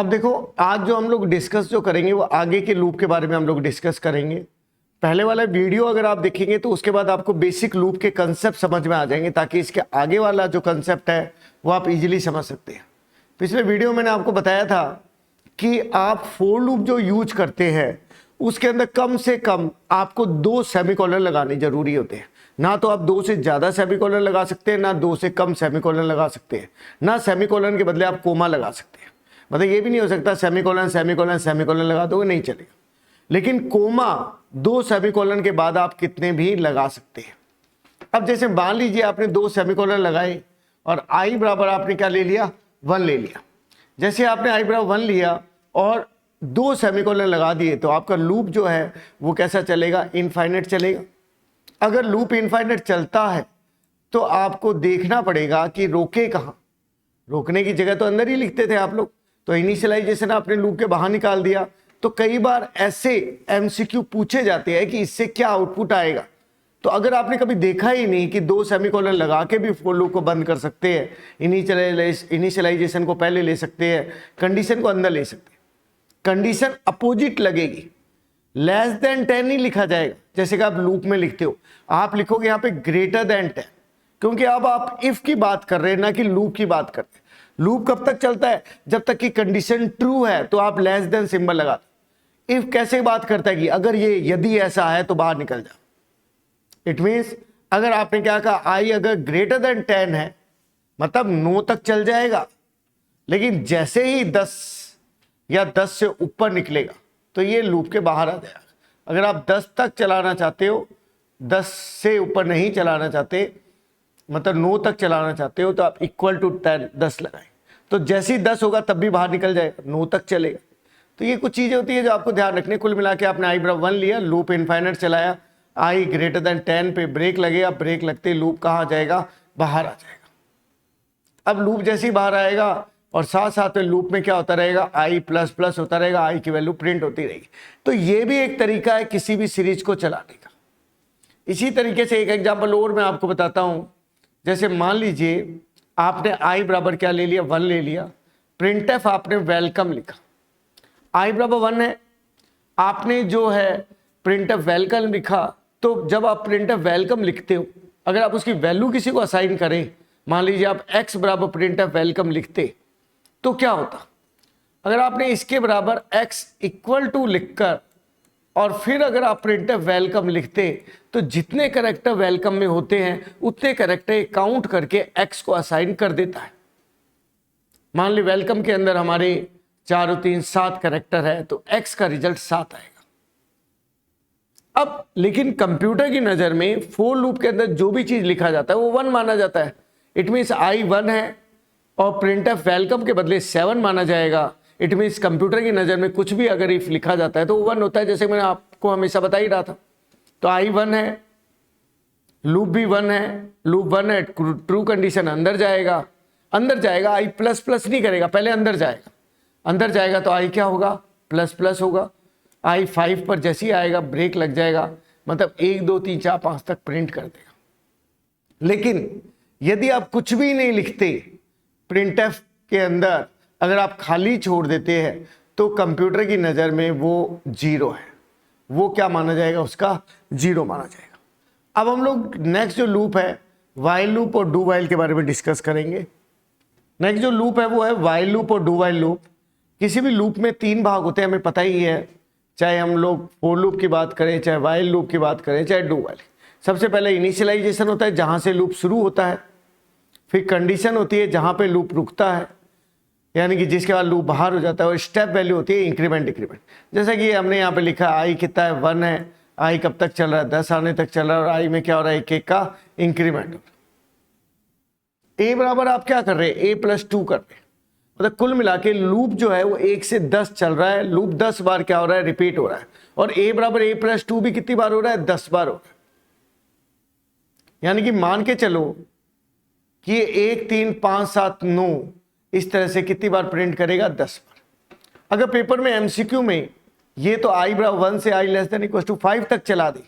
अब देखो, आज जो हम लोग डिस्कस जो करेंगे वो आगे के लूप के बारे में हम लोग डिस्कस करेंगे। पहले वाला वीडियो अगर आप देखेंगे तो उसके बाद आपको बेसिक लूप के कंसेप्ट समझ में आ जाएंगे, ताकि इसके आगे वाला जो कंसेप्ट है वो आप इजीली समझ सकते हैं। पिछले वीडियो में मैंने आपको बताया था कि आप फोर लूप जो यूज करते हैं उसके अंदर कम से कम आपको 2 सेमीकोलन लगाने जरूरी होते हैं। ना तो आप 2 से ज़्यादा सेमीकोलन लगा सकते हैं, ना 2 से कम सेमीकोलन लगा सकते हैं, ना सेमीकोलन के बदले आप कोमा लगा सकते हैं। मतलब ये भी नहीं हो सकता सेमीकोलन सेमीकोलन सेमीकोलन लगा दोगे, नहीं चलेगा। लेकिन कोमा 2 सेमीकोलन के बाद आप कितने भी लगा सकते हैं। अब जैसे मान लीजिए आपने 2 सेमीकोलन लगाए और आई बराबर आपने क्या ले लिया, 1 ले लिया। जैसे आपने आई बराबर 1 लिया और 2 सेमीकोलन लगा दिए तो आपका लूप जो है वो कैसा चलेगा, इनफाइनाइट चलेगा। अगर लूप इनफाइनाइट चलता है तो आपको देखना पड़ेगा कि रोके कहाँ। रोकने की जगह तो अंदर ही लिखते थे आप लोग, तो इनिशियलाइजेशन आपने लूप के बाहर निकाल दिया। तो कई बार ऐसे एमसीक्यू पूछे जाते हैं कि इससे क्या आउटपुट आएगा। तो अगर आपने कभी देखा ही नहीं कि 2 सेमीकोलन लगा के भी फोर लूप को बंद कर सकते हैं, इनिशियलाइजेशन को पहले ले सकते हैं, कंडीशन को अंदर ले सकते हैं, कंडीशन अपोजिट लगेगी, लेस देन 10 ही लिखा जाएगा। जैसे कि आप लूप में लिखते हो, आप लिखोगे यहाँ पे ग्रेटर देन 10, क्योंकि अब आप इफ की बात कर रहे हैं ना कि लूप की बात कर रहे हैं। लूप कब तक चलता है, जब तक कि कंडीशन ट्रू है तो आप लेस देन सिंबल लगाते। इफ कैसे बात करता है कि अगर ये यदि ऐसा है तो बाहर निकल जाओ। इट मीन्स अगर आपने क्या कहा, आई अगर ग्रेटर देन 10 है मतलब 9 तक चल जाएगा, लेकिन जैसे ही 10 या 10 से ऊपर निकलेगा तो ये लूप के बाहर आ जाएगा। अगर आप 10 तक चलाना चाहते हो, 10 से ऊपर नहीं चलाना चाहते, मतलब 9 तक चलाना चाहते हो, तो आप इक्वल टू 10 लगाएं। तो जैसे ही 10 होगा तब भी बाहर निकल जाएगा, 9 तक चलेगा। तो ये कुछ चीज़ें होती है जो आपको ध्यान रखने। कुल मिला के आपने आई बराबर 1 लिया, लूप इनफाइनाइट चलाया, आई ग्रेटर देन 10 पे ब्रेक लगेगा, ब्रेक लगते लूप कहाँ जाएगा, बाहर आ जाएगा। अब लूप जैसे ही बाहर आएगा और साथ साथ में लूप में क्या होता रहेगा, आई प्लस प्लस होता रहेगा, आई की वैल्यू प्रिंट होती रहेगी। तो ये भी एक तरीका है किसी भी सीरीज को चलाने का। इसी तरीके से एक एग्जाम्पल और मैं आपको बताता हूँ। जैसे मान लीजिए आपने आई बराबर क्या ले लिया, 1 ले लिया, प्रिंटफ आपने वेलकम लिखा, आई बराबर 1 है, आपने जो है प्रिंटफ वेलकम लिखा। तो जब आप प्रिंटफ वेलकम लिखते हो, अगर आप उसकी वैल्यू किसी को असाइन करें, मान लीजिए आप एक्स बराबर प्रिंटफ वेलकम लिखते तो क्या होता। अगर आपने इसके बराबर एक्स इक्वल टू लिखकर और फिर अगर आप प्रिंटफ वेलकम लिखते तो जितने कैरेक्टर वेलकम में होते हैं उतने कैरेक्टर काउंट करके एक्स को असाइन कर देता है। मान ली वेलकम के अंदर हमारे 4 और 3 7 कैरेक्टर है, तो एक्स का रिजल्ट 7 आएगा। अब लेकिन कंप्यूटर की नजर में फोर लूप के अंदर जो भी चीज लिखा जाता है वो 1 माना जाता है। इट मीन्स आई 1 है और प्रिंटफ वेलकम के बदले 7 माना जाएगा। इट मीन्स कंप्यूटर की नज़र में कुछ भी अगर इफ लिखा जाता है तो वो 1 होता है, जैसे मैंने आपको हमेशा बता ही रहा था। तो आई 1 है, लूप भी 1 है, लूप 1 है, ट्रू कंडीशन अंदर जाएगा, अंदर जाएगा, आई प्लस प्लस नहीं करेगा, पहले अंदर जाएगा, अंदर जाएगा तो आई क्या होगा, प्लस प्लस होगा। आई 5 पर जैसे ही आएगा ब्रेक लग जाएगा, मतलब 1 2 3 4 5 तक प्रिंट कर देगा। लेकिन यदि आप कुछ भी नहीं लिखते प्रिंटफ के अंदर, अगर आप खाली छोड़ देते हैं तो कंप्यूटर की नज़र में वो 0 है, वो क्या माना जाएगा, उसका 0 माना जाएगा। अब हम लोग नेक्स्ट जो लूप है वाइल लूप और डू वाइल के बारे में डिस्कस करेंगे। नेक्स्ट जो लूप है वो है वाइल लूप और डू वाइल लूप। किसी भी लूप में 3 भाग होते हैं, हमें पता ही है, चाहे हम लोग फोर लूप की बात करें, चाहे वाइल लूप की बात करें, चाहे डू वाइल। सबसे पहले इनिशियलाइजेशन होता है जहाँ से लूप शुरू होता है, फिर कंडीशन होती है जहाँ पे लूप रुकता है, यानी कि जिसके बाद लूप बाहर हो जाता है, और स्टेप वैल्यू होती है इंक्रीमेंट डिक्रीमेंट। जैसा कि हमने यहाँ पे लिखा आई कितना है, 1 है, आई कब तक चल रहा है, 10 आने तक चल रहा है, और आई में क्या हो रहा है, 1 का इंक्रीमेंट। ए बराबर आप क्या कर रहे हैं, ए प्लस 2 कर रहे हैं, मतलब कुल मिला के लूप जो है वो 1 से 10 चल रहा है, लूप 10 बार क्या हो रहा है, रिपीट हो रहा है। और ए बराबर ए प्लस 2 भी कितनी बार हो रहा है, 10 बार हो रहा है। यानी कि मान के चलो कि 1 3 5 7 9 इस तरह से कितनी बार प्रिंट करेगा, 10 बार। अगर पेपर में एमसीक्यू में ये तो आई बराबर 1 से आई लेस देन इक्वल टू 5 तक चला दे,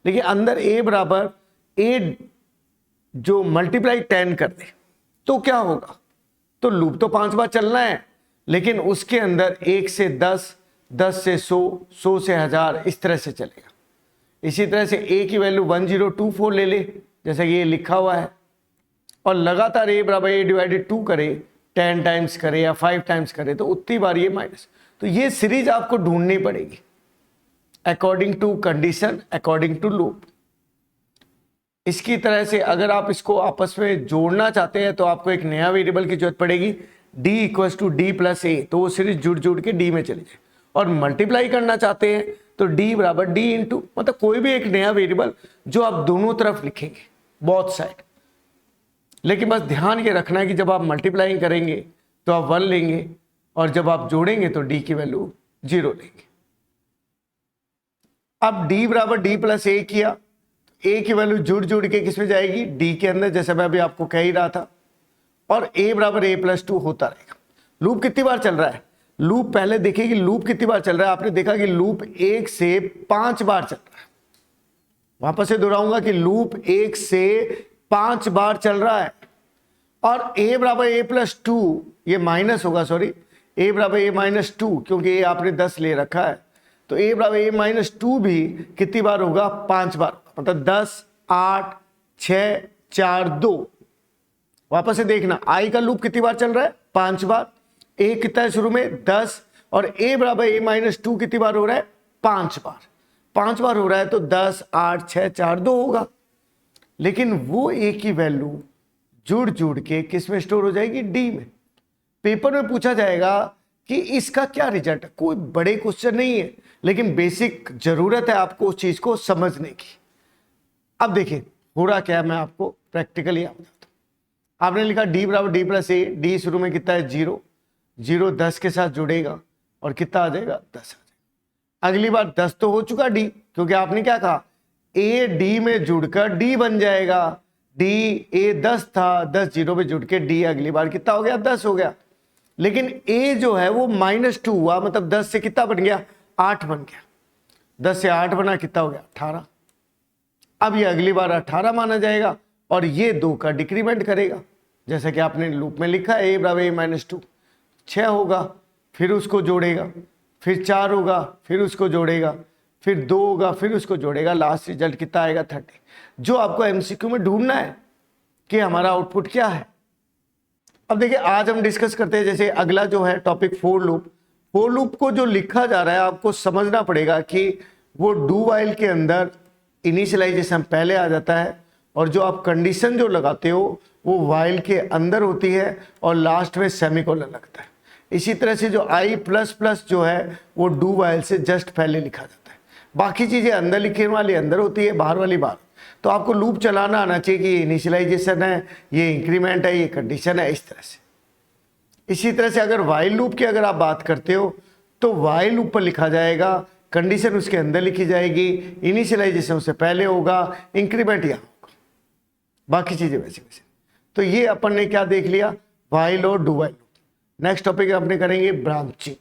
लेकिन अंदर ए बराबर ए जो मल्टीप्लाई 10 कर दे तो क्या होगा, तो लूप तो 5 बार चलना है, लेकिन उसके अंदर 1 से 10, 10 से 100, 100 से 1000 इस तरह से चलेगा। इसी तरह से a की वैल्यू 1024 ले ले, जैसा कि ये लिखा हुआ है, और लगातार a बराबर a डिवाइडेड 2 करे, 10 टाइम्स करे या 5 टाइम्स करे तो उतनी बार ये माइनस। तो ये सीरीज आपको ढूंढनी पड़ेगी according to condition, according to loop. इसकी तरह से अगर आप इसको आपस में जोड़ना चाहते हैं तो आपको एक नया वेरिएबल की जरूरत पड़ेगी, d equals to D plus A, तो वो सीरीज जुड़ जुड़ के d में चली जाए। और मल्टीप्लाई करना चाहते हैं तो d बराबर d इंटू, मतलब कोई भी एक नया वेरिएबल जो आप दोनों तरफ लिखेंगे, बोथ साइड। लेकिन बस ध्यान ये रखना है कि जब आप मल्टीप्लाइंग करेंगे तो आप 1 लेंगे, और जब आप जोड़ेंगे तो d की वैल्यू 0 लेंगे। अब d बराबर d प्लस ए किया, a की वैल्यू जुड़ जुड़ के किस में जाएगी, d के अंदर, जैसे मैं अभी आपको कह ही रहा था, और a बराबर a प्लस 2 होता रहेगा। लूप कितनी बार चल रहा है, लूप पहले देखिए कि लूप कितनी बार चल रहा है। आपने देखा कि लूप 1 से 5 बार चल रहा है। वापस से दोहराऊंगा कि लूप 1 से 5 बार चल रहा है, और a बराबर a प्लस 2, ये माइनस होगा, सॉरी, a बराबर a माइनस 2, क्योंकि a आपने 10 ले रखा है, तो a बराबर a माइनस 2 भी कितनी बार होगा, 5 बार, मतलब 10, 8, 6, 4, 2। वापस से देखना i का लूप कितनी बार चल रहा है, 5 बार। a कितना है शुरू में, 10, और a बराबर a माइनस 2 कितनी बार हो रहा है, 5 बार। 5 बार हो रहा है तो 10, 8, 6, 4, 2 होगा। लेकिन वो a की वैल्यू जुड़ जुड़ के किस में स्टोर हो जाएगी, d में। पेपर में पूछा जाएगा कि इसका क्या रिजल्ट है। कोई बड़े क्वेश्चन नहीं है, लेकिन बेसिक जरूरत है आपको उस चीज को समझने की। अब देखिए हो रहा क्या है, मैं आपको प्रैक्टिकली बताता हूं। आपने लिखा d बराबर d प्लस ए, d शुरू में कितना है, 0, 0 10 के साथ जुड़ेगा और कितना आ जाएगा, 10 आ जाएगा। अगली बार 10 तो हो चुका d, क्योंकि आपने क्या कहा, a d में जुड़कर d बन जाएगा। d a 10 था, 10 0 में जुड़ के d अगली बार कितना हो गया, 10 हो गया। लेकिन a जो है वो -2 हुआ, मतलब 10 से कितना बन गया, 8 बन गया। 10 से 8 बना, कितना हो गया, 18। अब ये अगली बार 18 माना जाएगा, और ये 2 का डिक्रीमेंट करेगा, जैसा कि आपने लूप में लिखा है, a बराबर a माइनस 2, 6 होगा, फिर उसको जोड़ेगा, फिर 4 होगा, फिर उसको जोड़ेगा, फिर 2 होगा, फिर उसको जोड़ेगा, लास्ट रिजल्ट कितना आएगा, 30। जो आपको एमसीक्यू में ढूंढना है कि हमारा आउटपुट क्या है। अब देखिए आज हम डिस्कस करते हैं, जैसे अगला जो है topic for loop. For loop को जो लिखा जा रहा है आपको समझना पड़ेगा कि वो डू वाइल के अंदर इनिशियलाइजेशन पहले आ जाता है, और जो आप कंडीशन जो लगाते हो वो वाइल के अंदर होती है, और लास्ट में सेमीकोलन लगता है। इसी तरह से जो i प्लस प्लस जो है वो डू वाइल से जस्ट पहले लिखा जाता है। बाकी चीजें अंदर लिखने वाली अंदर होती है, बाहर वाली बाहर। तो आपको लूप चलाना आना चाहिए कि ये इनिशियलाइजेशन है, ये इंक्रीमेंट है, ये कंडीशन है, इस तरह से। इसी तरह से अगर वाइल लूप की अगर आप बात करते हो तो वाइल लूप पर लिखा जाएगा, कंडीशन उसके अंदर लिखी जाएगी, इनिशियलाइजेशन उससे पहले होगा, इंक्रीमेंट यहाँ होगा, बाकी चीजें वैसे वैसे। तो ये अपन ने क्या देख लिया, वाइल और do while loop. Next topic अपने करेंगे ब्रांचिंग।